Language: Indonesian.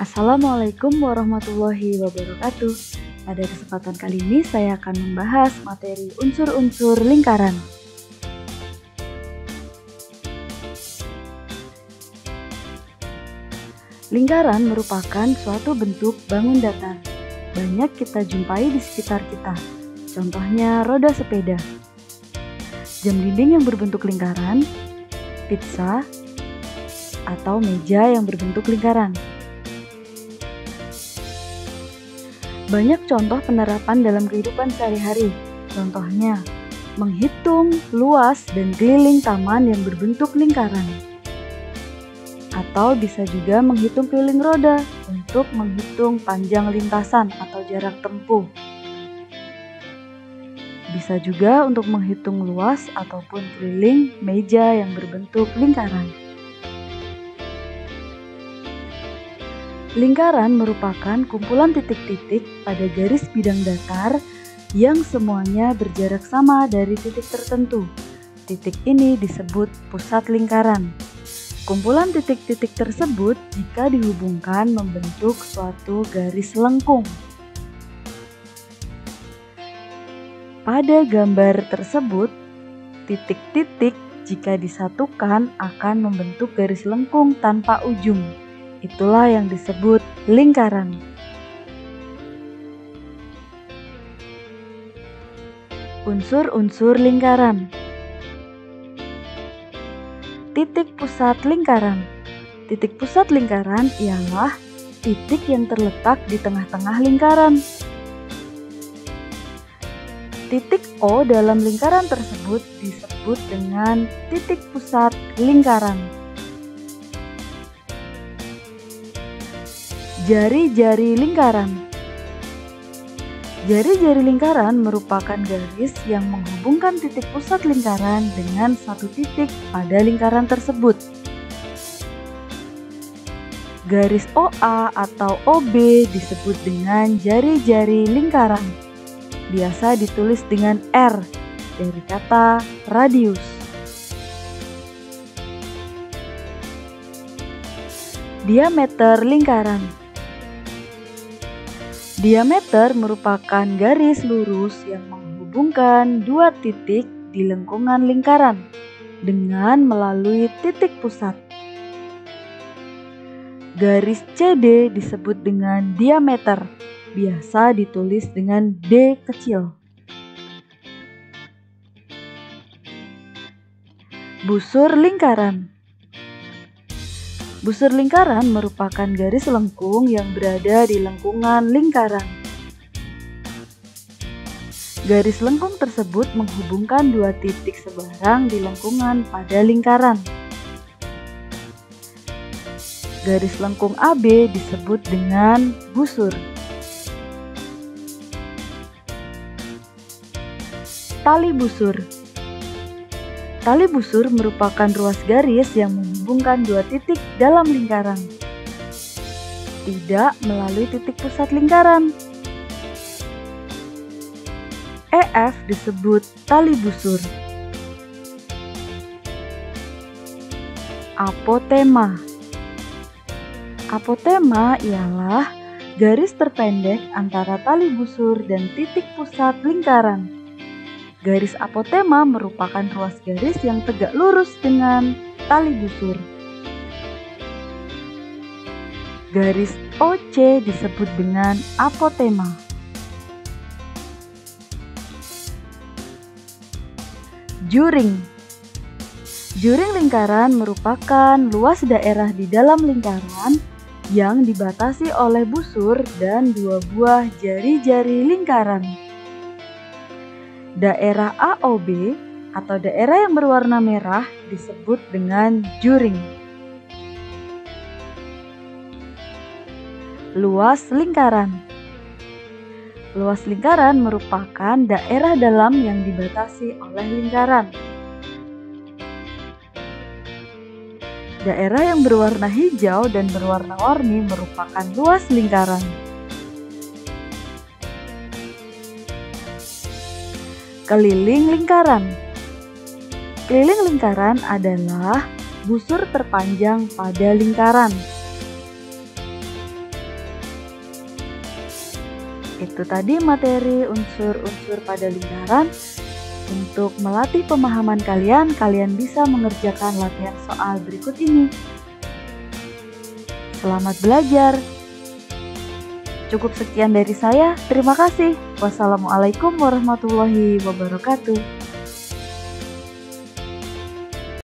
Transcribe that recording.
Assalamualaikum warahmatullahi wabarakatuh. Pada kesempatan kali ini saya akan membahas materi unsur-unsur lingkaran. Lingkaran merupakan suatu bentuk bangun datar. Banyak kita jumpai di sekitar kita. Contohnya roda sepeda, jam dinding yang berbentuk lingkaran, pizza, atau meja yang berbentuk lingkaran. Banyak contoh penerapan dalam kehidupan sehari-hari. Contohnya, menghitung luas dan keliling taman yang berbentuk lingkaran. Atau bisa juga menghitung keliling roda untuk menghitung panjang lintasan atau jarak tempuh. Bisa juga untuk menghitung luas ataupun keliling meja yang berbentuk lingkaran. Lingkaran merupakan kumpulan titik-titik pada garis bidang datar yang semuanya berjarak sama dari titik tertentu. Titik ini disebut pusat lingkaran. Kumpulan titik-titik tersebut jika dihubungkan membentuk suatu garis lengkung. Pada gambar tersebut, titik-titik jika disatukan akan membentuk garis lengkung tanpa ujung. Itulah yang disebut lingkaran. Unsur-unsur lingkaran. Titik pusat lingkaran. Titik pusat lingkaran ialah titik yang terletak di tengah-tengah lingkaran. Titik O dalam lingkaran tersebut disebut dengan titik pusat lingkaran. Jari-jari lingkaran. Jari-jari lingkaran merupakan garis yang menghubungkan titik pusat lingkaran dengan satu titik pada lingkaran tersebut. Garis OA atau OB disebut dengan jari-jari lingkaran. Biasa ditulis dengan R dari kata radius. Diameter lingkaran. Diameter merupakan garis lurus yang menghubungkan dua titik di lengkungan lingkaran dengan melalui titik pusat. Garis CD disebut dengan diameter, biasa ditulis dengan D kecil. Busur lingkaran. Busur lingkaran merupakan garis lengkung yang berada di lengkungan lingkaran. Garis lengkung tersebut menghubungkan dua titik sebarang di lengkungan pada lingkaran. Garis lengkung AB disebut dengan busur. Tali busur. Tali busur merupakan ruas garis yang menghubungkan dua titik dalam lingkaran, tidak melalui titik pusat lingkaran. EF disebut tali busur. Apotema. Apotema ialah garis terpendek antara tali busur dan titik pusat lingkaran. Garis apotema merupakan ruas garis yang tegak lurus dengan tali busur. Garis OC disebut dengan apotema. Juring. Juring lingkaran merupakan luas daerah di dalam lingkaran yang dibatasi oleh busur dan dua buah jari-jari lingkaran. Daerah AOB atau daerah yang berwarna merah disebut dengan juring. Luas lingkaran. Luas lingkaran merupakan daerah dalam yang dibatasi oleh lingkaran. Daerah yang berwarna hijau dan berwarna-warni merupakan luas lingkaran. Keliling lingkaran. Keliling lingkaran adalah busur terpanjang pada lingkaran. Itu tadi materi unsur-unsur pada lingkaran. Untuk melatih pemahaman kalian, kalian bisa mengerjakan latihan soal berikut ini. Selamat belajar. Cukup sekian dari saya. Terima kasih. Wassalamualaikum warahmatullahi wabarakatuh.